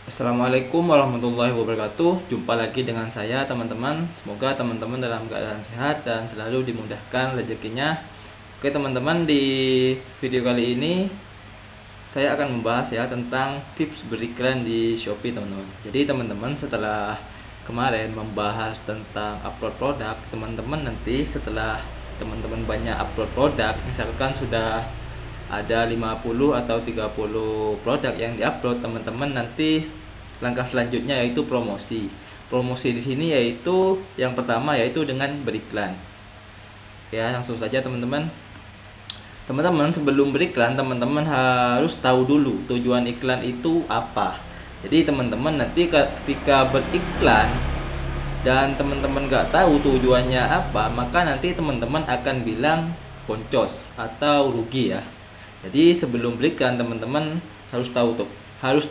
Assalamualaikum warahmatullahi wabarakatuh. Jumpa lagi dengan saya teman-teman. Semoga teman-teman dalam keadaan sehat dan selalu dimudahkan rezekinya. Oke teman-teman, di video kali ini saya akan membahas ya tentang tips beriklan di Shopee teman-teman. Jadi teman-teman, setelah kemarin membahas tentang upload produk, teman-teman nanti setelah teman-teman banyak upload produk, misalkan sudah ada 50 atau 30 produk yang diupload, teman-teman nanti langkah selanjutnya yaitu promosi. Promosi di sini yaitu yang pertama yaitu dengan beriklan. Ya, langsung saja teman-teman. Teman-teman, sebelum beriklan, teman-teman harus tahu dulu tujuan iklan itu apa. Jadi teman-teman nanti ketika beriklan dan teman-teman nggak tahu tujuannya apa, maka nanti teman-teman akan bilang boncos atau rugi ya. Jadi sebelum beriklan, teman-teman harus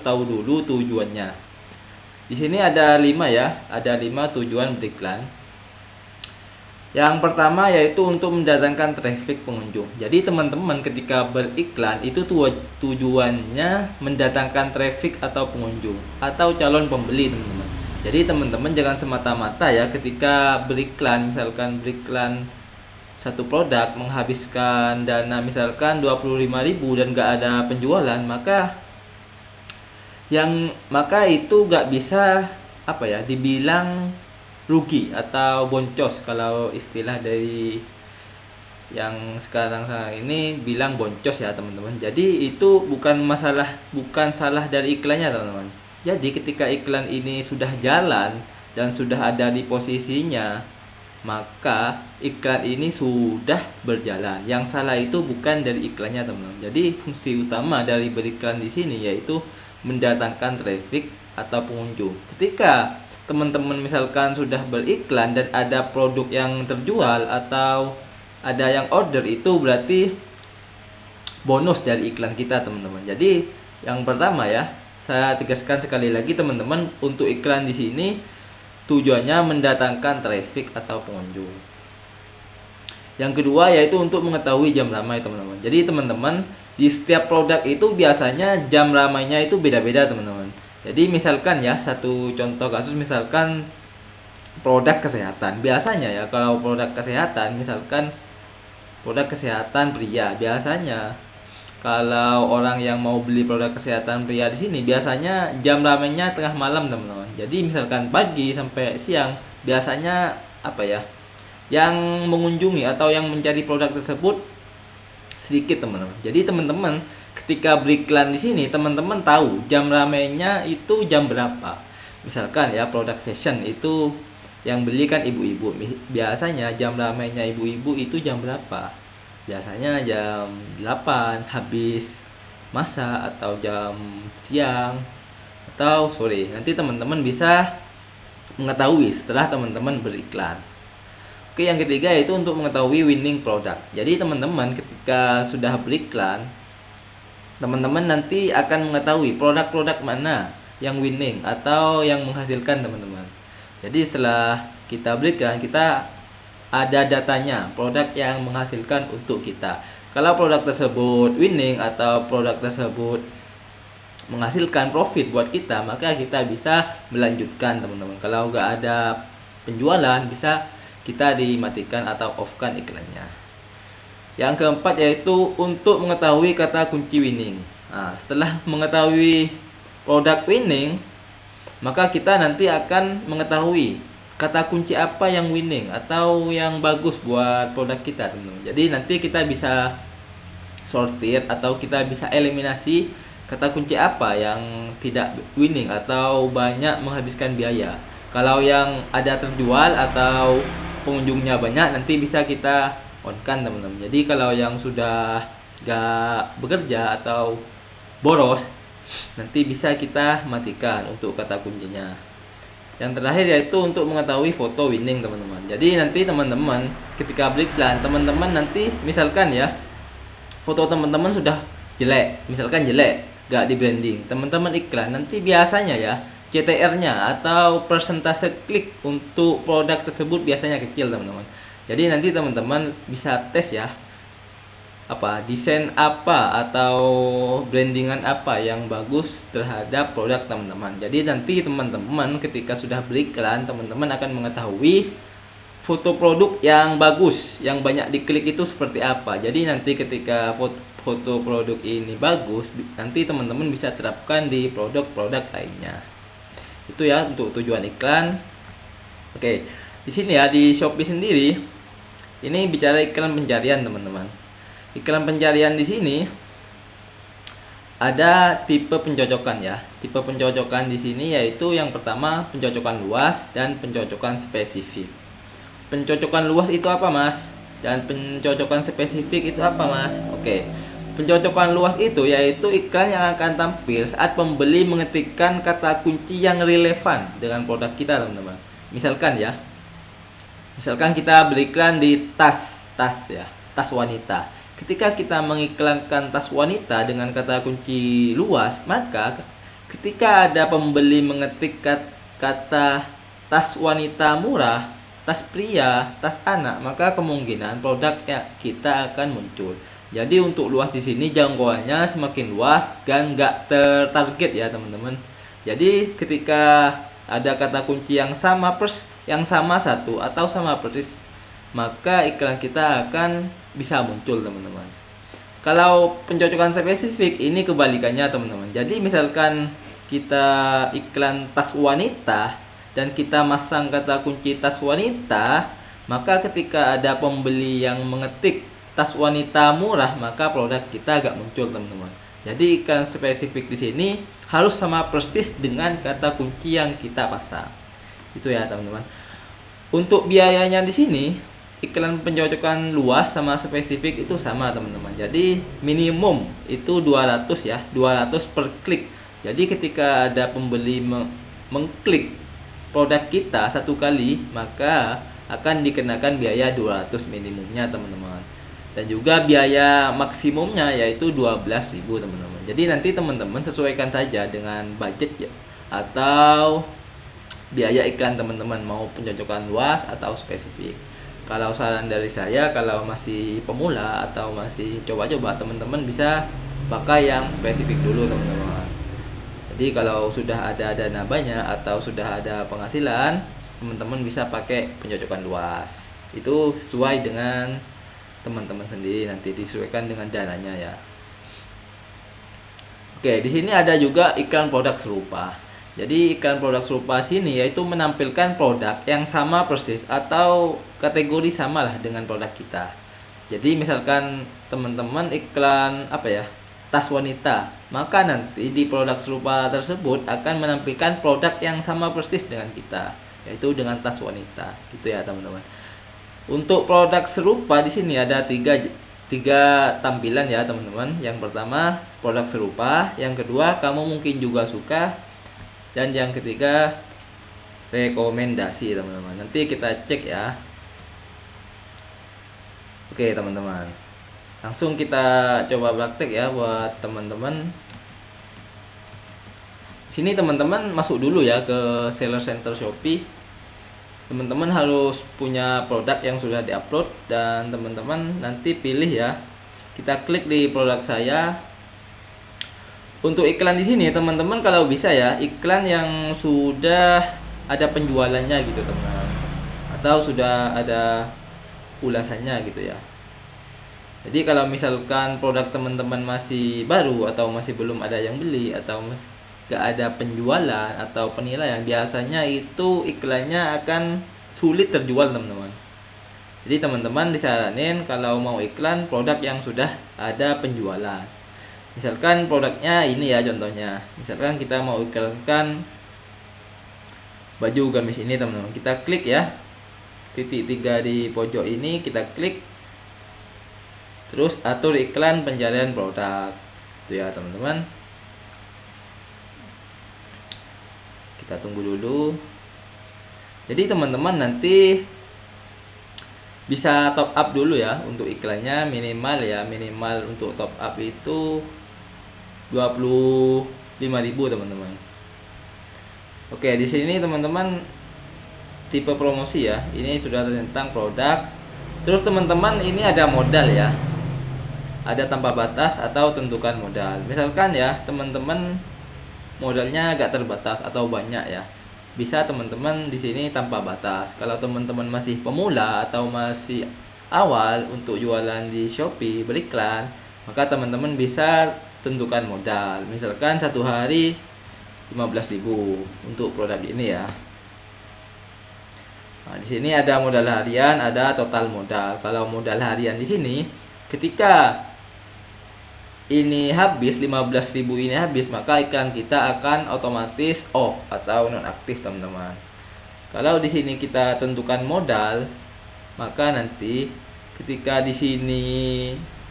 tahu dulu tujuannya. Di sini ada 5 ya, ada 5 tujuan beriklan. Yang pertama yaitu untuk mendatangkan traffic pengunjung. Jadi teman-teman ketika beriklan itu tujuannya mendatangkan traffic atau pengunjung atau calon pembeli teman-teman. Jadi teman-teman jangan semata-mata ya ketika beriklan, misalkan beriklan satu produk menghabiskan dana misalkan 25.000 dan gak ada penjualan, maka itu gak bisa dibilang rugi atau boncos. Kalau istilah dari yang sekarang ini bilang boncos ya teman-teman. Jadi itu bukan salah dari iklannya teman-teman. Jadi ketika iklan ini sudah jalan dan sudah ada di posisinya, maka iklan ini sudah berjalan. Yang salah itu bukan dari iklannya teman-teman. Jadi fungsi utama dari beriklan di sini yaitu mendatangkan traffic atau pengunjung. Ketika teman-teman misalkan sudah beriklan dan ada produk yang terjual atau ada yang order, itu berarti bonus dari iklan kita teman-teman. Jadi yang pertama ya, saya tegaskan sekali lagi teman-teman, untuk iklan di sini tujuannya mendatangkan traffic atau pengunjung. Yang kedua yaitu untuk mengetahui jam ramai teman-teman. Jadi teman-teman, di setiap produk itu biasanya jam ramainya itu beda-beda teman-teman. Jadi misalkan ya, satu contoh kasus misalkan produk kesehatan. Biasanya ya kalau produk kesehatan, misalkan produk kesehatan pria, biasanya kalau orang yang mau beli produk kesehatan pria di sini biasanya jam ramainya tengah malam teman-teman. Jadi misalkan pagi sampai siang biasanya yang mengunjungi atau yang mencari produk tersebut sedikit teman-teman. Jadi teman-teman ketika beriklan di sini, teman-teman tahu jam ramainya itu jam berapa. Misalkan ya produk fashion itu yang beli kan ibu-ibu. Biasanya jam ramainya ibu-ibu itu jam berapa? Biasanya jam 8 habis masa, atau jam siang atau sore. Nanti teman-teman bisa mengetahui setelah teman-teman beriklan. Oke, yang ketiga yaitu untuk mengetahui winning product. Jadi teman-teman ketika sudah beriklan, teman-teman nanti akan mengetahui produk-produk mana yang winning atau yang menghasilkan teman-teman. Jadi setelah kita beriklan, kita ada datanya produk yang menghasilkan untuk kita. Kalau produk tersebut winning atau produk tersebut menghasilkan profit buat kita, maka kita bisa melanjutkan teman-teman. Kalau nggak ada penjualan, bisa kita dimatikan atau off-kan iklannya. Yang keempat yaitu untuk mengetahui kata kunci winning. Nah, setelah mengetahui produk winning, maka kita nanti akan mengetahui kata kunci apa yang winning atau yang bagus buat produk kita teman-teman. Jadi nanti kita bisa sortir atau kita bisa eliminasi kata kunci apa yang tidak winning atau banyak menghabiskan biaya. Kalau yang ada terjual atau pengunjungnya banyak, nanti bisa kita on-kan teman-teman. Jadi kalau yang sudah gak bekerja atau boros, nanti bisa kita matikan untuk kata kuncinya. Yang terakhir yaitu untuk mengetahui foto winning teman-teman. Jadi nanti teman-teman ketika beriklan, teman-teman nanti misalkan ya foto teman-teman sudah jelek, misalkan jelek, gak di branding, teman-teman iklan, nanti biasanya ya CTR-nya atau persentase klik untuk produk tersebut biasanya kecil teman-teman. Jadi nanti teman-teman bisa tes ya desain apa atau brandingan apa yang bagus terhadap produk teman-teman. Jadi nanti teman-teman ketika sudah beriklan, teman-teman akan mengetahui foto produk yang bagus, yang banyak diklik itu seperti apa. Jadi nanti ketika foto produk ini bagus, nanti teman-teman bisa terapkan di produk-produk lainnya. Itu ya untuk tujuan iklan. Oke, di sini ya di Shopee sendiri, ini bicara iklan pencarian teman-teman. Iklan pencarian di sini ada tipe pencocokan ya. Tipe pencocokan di sini yaitu yang pertama pencocokan luas dan pencocokan spesifik. Pencocokan luas itu apa, Mas? Dan pencocokan spesifik itu apa, Mas? Oke. Pencocokan luas itu yaitu iklan yang akan tampil saat pembeli mengetikkan kata kunci yang relevan dengan produk kita, teman-teman. Misalkan kita beriklan di tas ya, tas wanita. Ketika kita mengiklankan tas wanita dengan kata kunci luas, maka ketika ada pembeli mengetik kata tas wanita murah, tas pria, tas anak, maka kemungkinan produknya kita akan muncul. Jadi untuk luas di sini jangkauannya semakin luas dan nggak tertarget ya teman-teman. Jadi ketika ada kata kunci yang sama satu atau sama persis, maka iklan kita akan bisa muncul teman-teman. Kalau pencocokan spesifik ini kebalikannya teman-teman. Jadi misalkan kita iklan tas wanita dan kita masang kata kunci tas wanita, maka ketika ada pembeli yang mengetik tas wanita murah, maka produk kita agak muncul teman-teman. Jadi iklan spesifik di sini harus sama persis dengan kata kunci yang kita pasang. Itu ya teman-teman. Untuk biayanya di sini iklan pencocokan luas sama spesifik itu sama teman-teman. Jadi minimum itu 200 ya, 200 per klik. Jadi ketika ada pembeli mengklik produk kita satu kali, maka akan dikenakan biaya 200 minimumnya teman-teman. Dan juga biaya maksimumnya yaitu 12.000 teman-teman. Jadi nanti teman-teman sesuaikan saja dengan budget ya, atau biaya iklan teman-teman, mau pencocokan luas atau spesifik. Kalau saran dari saya, kalau masih pemula atau masih coba-coba, teman-teman bisa pakai yang spesifik dulu teman-teman. Jadi kalau sudah ada dana banyak atau sudah ada penghasilan, teman-teman bisa pakai pencocokan luas. Itu sesuai dengan teman-teman sendiri, nanti disesuaikan dengan dananya ya. Oke, di sini ada juga iklan produk serupa. Jadi iklan produk serupa sini yaitu menampilkan produk yang sama persis atau kategori samalah dengan produk kita. Jadi misalkan teman-teman iklan tas wanita, maka nanti di produk serupa tersebut akan menampilkan produk yang sama persis dengan kita, yaitu dengan tas wanita. Gitu ya teman-teman. Untuk produk serupa di sini ada tiga tampilan ya teman-teman. Yang pertama produk serupa, yang kedua kamu mungkin juga suka, dan yang ketiga rekomendasi teman-teman. Nanti kita cek ya. Oke teman-teman, langsung kita coba praktek ya buat teman-teman. Sini teman-teman masuk dulu ya ke Seller Center Shopee. Teman-teman harus punya produk yang sudah diupload, dan teman-teman nanti pilih ya. Kita klik di produk saya. Untuk iklan di sini teman-teman kalau bisa ya iklan yang sudah ada penjualannya gitu teman, atau sudah ada ulasannya gitu ya. Jadi kalau misalkan produk teman-teman masih baru atau masih belum ada yang beli atau gak ada penjualan atau penilaian, biasanya itu iklannya akan sulit terjual teman-teman. Jadi teman-teman disaranin kalau mau iklan produk yang sudah ada penjualan. Misalkan produknya ini ya contohnya. Misalkan kita mau iklankan baju gamis ini teman-teman. Kita klik ya. Titik 3 di pojok ini kita klik. Terus atur iklan pencarian produk. Itu ya teman-teman. Kita tunggu dulu. Jadi teman-teman nanti bisa top up dulu ya untuk iklannya, minimal untuk top up itu 25.000 teman-teman. Oke, di sini teman-teman tipe promosi ya. Ini sudah tentang produk. Terus teman-teman ini ada modal ya. ada tanpa batas atau tentukan modal. Misalkan ya teman-teman modalnya agak terbatas atau banyak ya, bisa teman-teman di sini tanpa batas. Kalau teman-teman masih pemula atau masih awal untuk jualan di Shopee beriklan, maka teman-teman bisa tentukan modal. Misalkan satu hari 15.000 untuk produk ini ya. Nah, di sini ada modal harian, ada total modal. Kalau modal harian di sini, ketika ini habis 15.000 ini habis, maka iklan kita akan otomatis off atau nonaktif teman-teman. Kalau di sini kita tentukan modal, maka nanti ketika di sini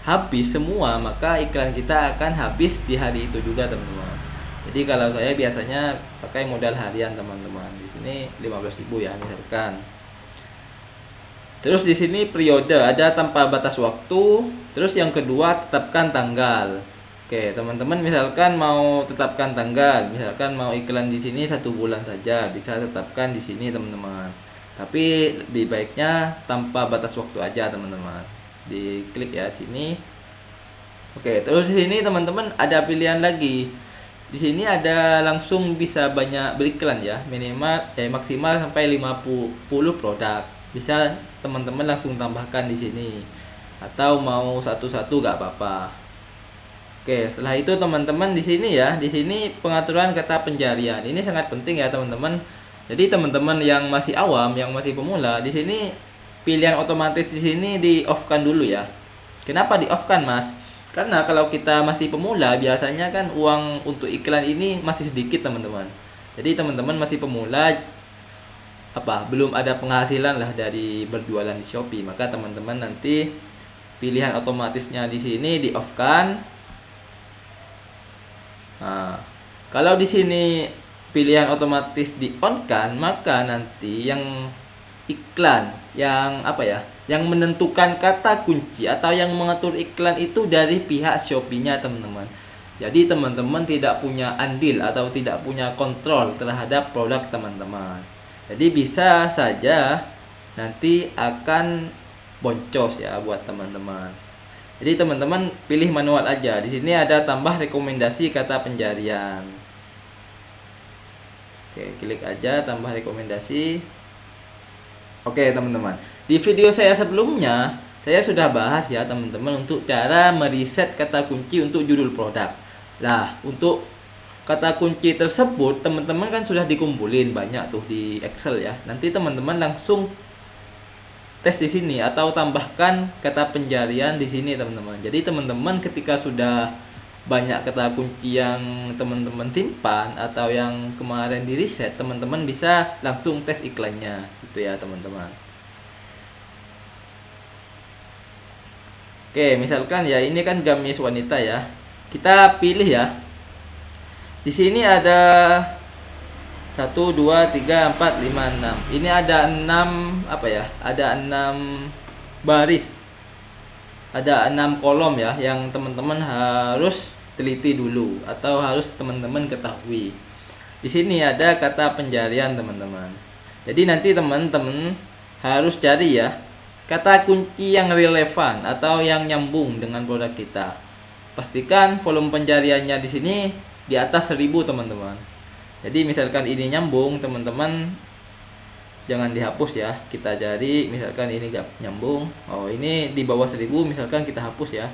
habis semua, maka iklan kita akan habis di hari itu juga teman-teman. Jadi kalau saya biasanya pakai modal harian teman-teman. Di sini 15.000 ya misalkan. Terus di sini periode ada tanpa batas waktu. Terus yang kedua tetapkan tanggal. Oke teman-teman, misalkan mau tetapkan tanggal, misalkan mau iklan di sini 1 bulan saja, bisa tetapkan di sini teman-teman. Tapi lebih baiknya tanpa batas waktu aja teman-teman. Diklik ya sini. Oke, terus di sini teman-teman ada pilihan lagi. Di sini ada langsung bisa banyak beriklan ya, minimal maksimal sampai 50 produk. Bisa teman-teman langsung tambahkan di sini. Atau mau satu-satu gak apa-apa. Oke, setelah itu teman-teman di sini ya, di sini pengaturan kata penjarian. Ini sangat penting ya teman-teman. Jadi teman-teman yang masih awam, yang masih pemula, di sini pilihan otomatis di sini di off-kan dulu ya. Kenapa di off-kan, Mas? Karena kalau kita masih pemula, biasanya kan uang untuk iklan ini masih sedikit teman-teman. Jadi teman-teman masih pemula, belum ada penghasilan lah dari berjualan di Shopee, maka teman-teman nanti pilihan otomatisnya di sini di off-kan. Nah, kalau di sini pilihan otomatis di on-kan, maka nanti yang iklan yang yang menentukan kata kunci atau yang mengatur iklan itu dari pihak Shopee-nya teman-teman. Jadi teman-teman tidak punya andil atau tidak punya kontrol terhadap produk teman-teman. Jadi bisa saja nanti akan boncos ya buat teman-teman. Jadi teman-teman pilih manual aja. Di sini ada tambah rekomendasi kata penjarian. Oke, klik aja tambah rekomendasi. Oke teman-teman, di video saya sebelumnya saya sudah bahas ya teman-teman untuk cara meriset kata kunci untuk judul produk. Nah, untuk kata kunci tersebut teman-teman kan sudah dikumpulin banyak tuh di Excel ya. Nanti teman-teman langsung tes di sini atau tambahkan kata penjarian di sini teman-teman. Jadi teman-teman ketika sudah banyak kata kunci yang teman-teman simpan atau yang kemarin di reset, teman-teman bisa langsung tes iklannya gitu ya teman-teman. Oke, misalkan ya ini kan gamis wanita ya, kita pilih ya. Di sini ada 1, 2, 3, 4, 5, 6. Ini ada 6 ada 6 baris, ada 6 kolom ya yang teman-teman harus teliti dulu atau harus teman-teman ketahui. Di sini ada kata penjarian teman-teman. Jadi nanti teman-teman harus cari ya kata kunci yang relevan atau yang nyambung dengan produk kita. Pastikan volume pencariannya di sini di atas 1000 teman-teman. Jadi misalkan ini nyambung, teman-teman jangan dihapus ya. Kita cari misalkan ini gak nyambung. Oh, ini di bawah 1000 misalkan kita hapus ya.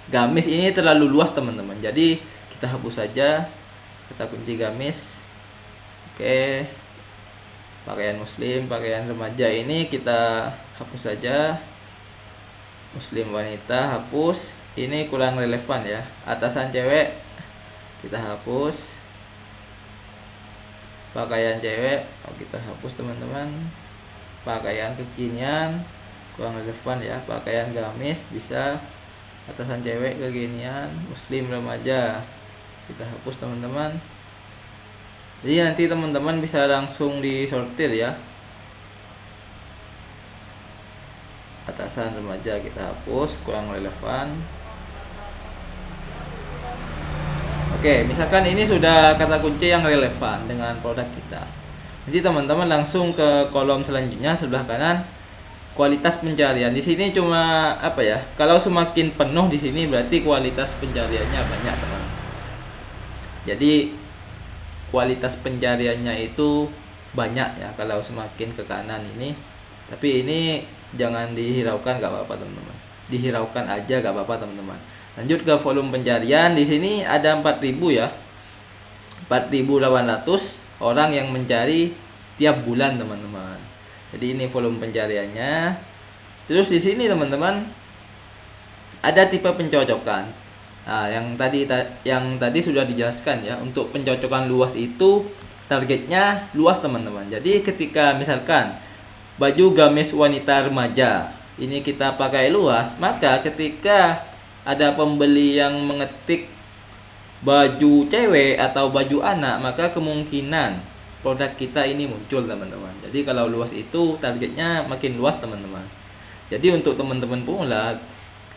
Gamis ini terlalu luas teman-teman. Jadi kita hapus saja kata kunci gamis. Oke. Pakaian muslim, pakaian remaja ini kita hapus saja. Muslim wanita hapus. Ini kurang relevan ya. Atasan cewek kita hapus. Pakaian cewek kita hapus teman-teman. Pakaian kekinian kurang relevan ya. Pakaian gamis bisa. Atasan cewek kekinian. Muslim remaja kita hapus teman-teman. Jadi nanti teman-teman bisa langsung disortir ya. Atasan remaja kita hapus, kurang relevan. Oke, misalkan ini sudah kata kunci yang relevan dengan produk kita. Jadi teman-teman langsung ke kolom selanjutnya sebelah kanan. kualitas pencarian di sini cuma apa ya? Kalau semakin penuh di sini berarti kualitas pencariannya banyak, teman. Jadi kualitas pencariannya itu banyak ya kalau semakin ke kanan ini. Tapi ini jangan dihiraukan, gak apa-apa teman-teman. Dihiraukan aja gak apa-apa teman-teman. Lanjut ke volume pencarian. Di sini ada 4000 ya. 4.800 orang yang mencari tiap bulan teman-teman. Jadi ini volume pencariannya. Terus di sini teman-teman ada tipe pencocokan. Nah, yang tadi sudah dijelaskan ya. Untuk pencocokan luas itu targetnya luas teman-teman. Jadi ketika misalkan baju gamis wanita remaja ini kita pakai luas, maka ketika ada pembeli yang mengetik baju cewek atau baju anak, maka kemungkinan produk kita ini muncul teman-teman. Jadi kalau luas itu targetnya makin luas teman-teman. Jadi untuk teman-teman pemula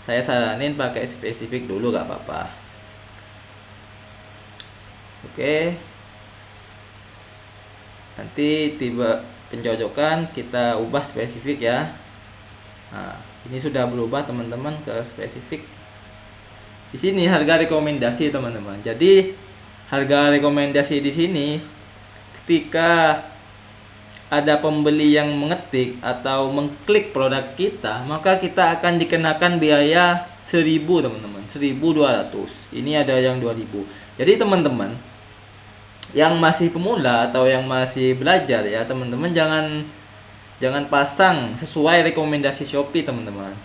saya saranin pakai spesifik dulu, gak apa-apa. Oke. Nanti tiba pencocokan kita ubah spesifik ya. Nah, ini sudah berubah teman-teman ke spesifik. Di sini harga rekomendasi teman-teman. Jadi harga rekomendasi di sini ketika ada pembeli yang mengetik atau mengklik produk kita, maka kita akan dikenakan biaya 1.000 teman-teman, 1.200. Ini ada yang 2.000. Jadi teman-teman yang masih pemula atau yang masih belajar ya, teman-teman jangan pasang sesuai rekomendasi Shopee teman-teman.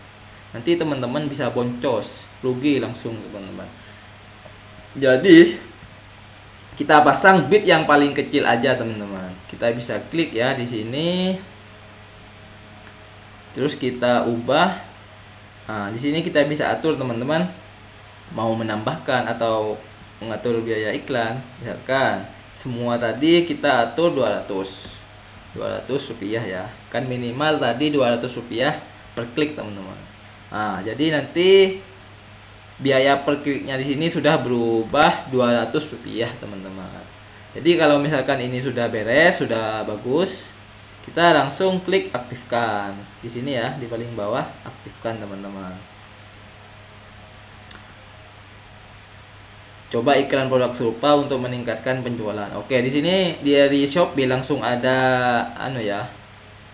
Nanti teman-teman bisa boncos, rugi langsung teman-teman. Jadi kita pasang bid yang paling kecil aja teman-teman. Kita bisa klik ya di sini. Terus kita ubah. Nah, di sini kita bisa atur teman-teman mau menambahkan atau mengatur biaya iklan. Misalkan semua tadi kita atur 200 rupiah ya. Kan minimal tadi 200 rupiah per klik teman-teman. Nah, jadi nanti biaya per kliknya di sini sudah berubah 200 rupiah teman-teman. Jadi kalau misalkan ini sudah beres, sudah bagus, kita langsung klik aktifkan di sini ya, di paling bawah aktifkan teman-teman. Coba iklan produk serupa untuk meningkatkan penjualan. Oke, di sini dari Shopee langsung ada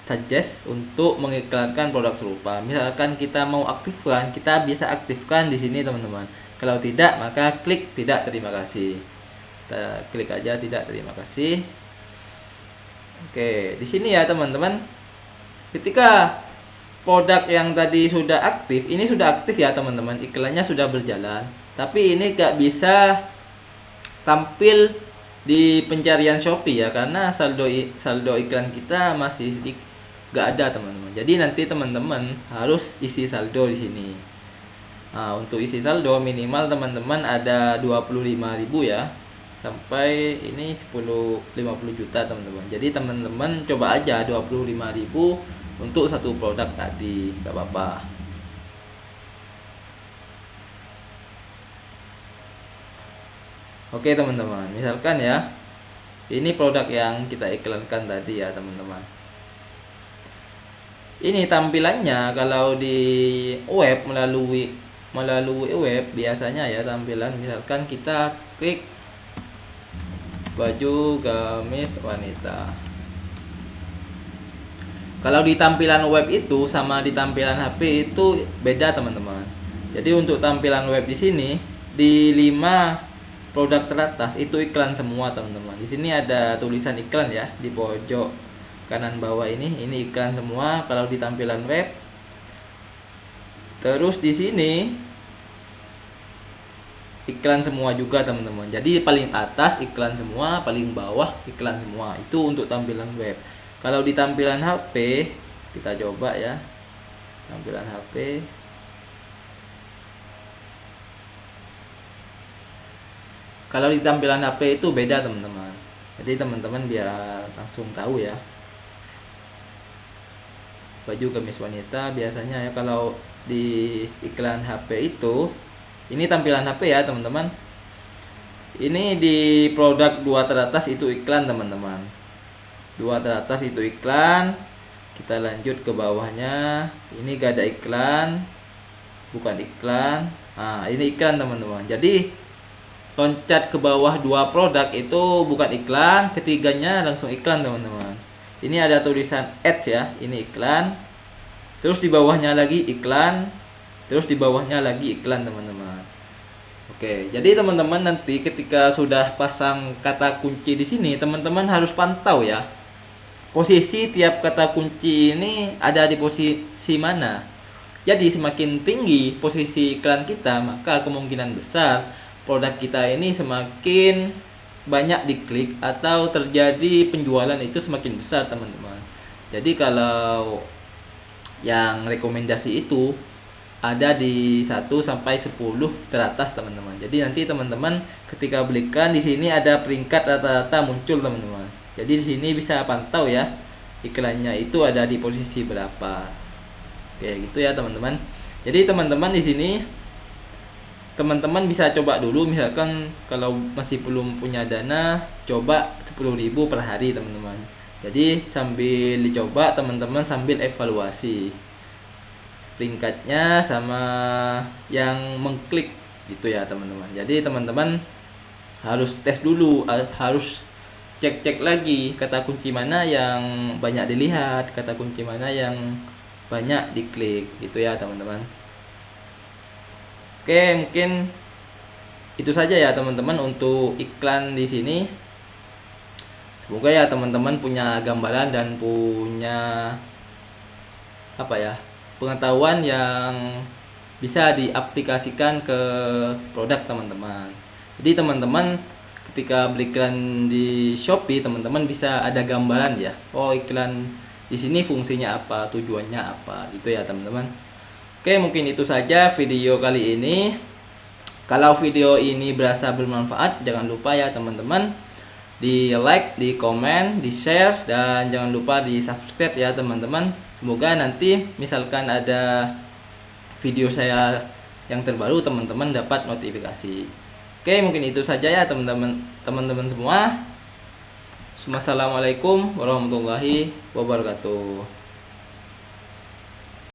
suggest untuk mengiklankan produk serupa. Misalkan kita mau aktifkan, kita bisa aktifkan di sini teman-teman. Kalau tidak, maka klik tidak terima kasih. Kita klik aja tidak terima kasih. Oke, di sini ya teman-teman. Ketika produk yang tadi sudah aktif, ini sudah aktif ya teman-teman. Iklannya sudah berjalan. Tapi ini gak bisa tampil di pencarian Shopee ya, karena saldo iklan kita masih gak ada teman-teman. Jadi nanti teman-teman harus isi saldo di sini. Nah, untuk isi saldo minimal teman-teman ada 25.000 ya. Sampai ini 50 juta teman-teman. Jadi teman-teman coba aja 25.000 untuk satu produk tadi, gak apa-apa. Oke teman-teman, misalkan ya, ini produk yang kita iklankan tadi ya teman-teman. Ini tampilannya kalau di web melalui web biasanya ya tampilan, misalkan kita klik baju gamis wanita. Kalau di tampilan web itu sama di tampilan HP itu beda teman-teman. Jadi untuk tampilan web di sini di 5 produk teratas itu iklan semua teman-teman. Di sini ada tulisan iklan ya di pojok kanan bawah ini iklan semua kalau di tampilan web. Terus di sini iklan semua juga teman-teman. Jadi paling atas iklan semua, paling bawah iklan semua. Itu untuk tampilan web. Kalau di tampilan HP kita coba ya. Tampilan HP. Kalau di tampilan HP itu beda teman-teman. Jadi teman-teman biar langsung tahu ya. Baju gamis wanita biasanya ya kalau di iklan HP itu, ini tampilan HP ya teman-teman. Ini di produk 2 teratas itu iklan teman-teman. 2 teratas itu iklan. Kita lanjut ke bawahnya. Ini gak ada iklan, bukan iklan. Nah, ini iklan teman-teman. Jadi loncat ke bawah 2 produk itu bukan iklan, ketiganya langsung iklan teman-teman. Ini ada tulisan ads ya, ini iklan. Terus di bawahnya lagi iklan, terus di bawahnya lagi iklan teman-teman. Oke, jadi teman-teman nanti ketika sudah pasang kata kunci di sini, teman-teman harus pantau ya. Posisi tiap kata kunci ini ada di posisi mana. Jadi semakin tinggi posisi iklan kita, maka kemungkinan besar produk kita ini semakin banyak diklik atau terjadi penjualan itu semakin besar teman-teman. Jadi kalau yang rekomendasi itu ada di 1 sampai 10 teratas teman-teman. Jadi nanti teman-teman ketika belikan di sini ada peringkat rata-rata muncul teman-teman. Jadi di sini bisa pantau ya iklannya itu ada di posisi berapa. Oke, gitu ya teman-teman. Jadi teman-teman di sini teman-teman bisa coba dulu, misalkan kalau masih belum punya dana, coba 10.000 per hari teman-teman. Jadi sambil dicoba teman-teman sambil evaluasi peringkatnya sama yang mengklik gitu ya teman-teman. Jadi teman-teman harus tes dulu, harus cek-cek lagi kata kunci mana yang banyak dilihat, kata kunci mana yang banyak diklik gitu ya teman-teman. Oke, mungkin itu saja ya teman-teman untuk iklan di sini. Semoga ya teman-teman punya gambaran dan punya pengetahuan yang bisa diaplikasikan ke produk teman-teman. Jadi teman-teman ketika beli iklan di Shopee, teman-teman bisa ada gambaran ya. Oh, iklan di sini fungsinya apa, tujuannya apa, gitu ya teman-teman. Oke, mungkin itu saja video kali ini. Kalau video ini berasa bermanfaat, jangan lupa ya teman-teman di like, di komen, di share, dan jangan lupa di subscribe ya teman-teman. Semoga nanti misalkan ada video saya yang terbaru, teman-teman dapat notifikasi. Oke, mungkin itu saja ya teman-teman semua. Wassalamualaikum warahmatullahi wabarakatuh.